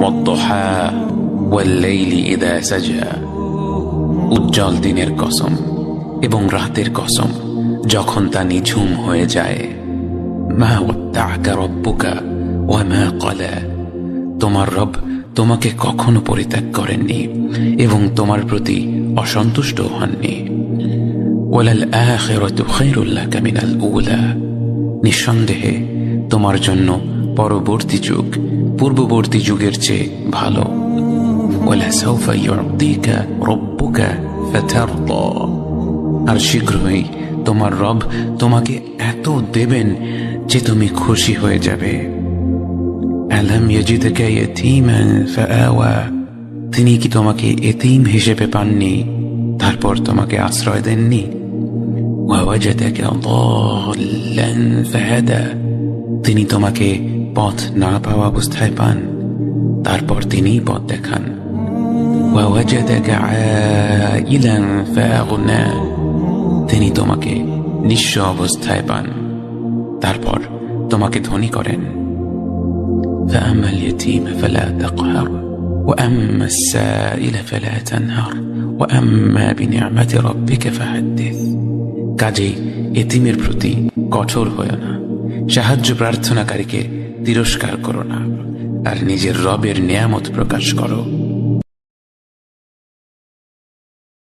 ওয়াদ-দুহা ওয়াল-লাইলি ইযা সাজা, উজ্জ্বল দিনের কসম এবং রাতের কসম যখন তা নিঝুম হয়ে যায়। মা ওয়াদ্দা'আকা রাব্বুকা ওয়া মা ক্বালা, তোমার রব তোমাকে কখনো পরিত্যাগ করেননি এবং তোমার প্রতি অসন্তুষ্ট হননি। ওয়ালাল আখিরাতু খায়রুল লাকা মিনাল উলা, নিঃসন্দেহে তোমার জন্য পরবর্তী যুগ পূর্ববর্তী যুগের চেয়ে ভালো। ওয়ালাসাউফা ইউ'তিকা রাব্বুকা ফাতারদা, আর শীঘ্রই তোমার রব তোমাকে এত দেবেন যে তুমি খুশি হয়ে যাবে। আলাম ইয়াজিদকা ইয়াতীমান ফাআওয়া, তিনি কি তোমাকে এতিম হিসেবে পাননি তারপর তোমাকে আশ্রয় দেননি? ওয়া ওয়াজাদাকা দাল্লান ফাহাদা, তিনি তোমাকে পথ না পাওয়া অবস্থায় পান তারপর তিনিই পথ দেখান। ওয়া ওয়াজাদাকা আইলান ফাআগনা, তিনি তোমাকে নিঃস্ব অবস্থায় পান তারপর তোমাকে ধনী করেন। فأما اليتيم فلا تقهر وأما السائل فلا تنهر وأما بنعمة ربك فحدث, কাজেই এতিমের প্রতি কঠোর হয়ো না, সাহায্য প্রার্থনাকারীকে তিরস্কার করো না, আর নিজের রবের নিয়ামত প্রকাশ করো।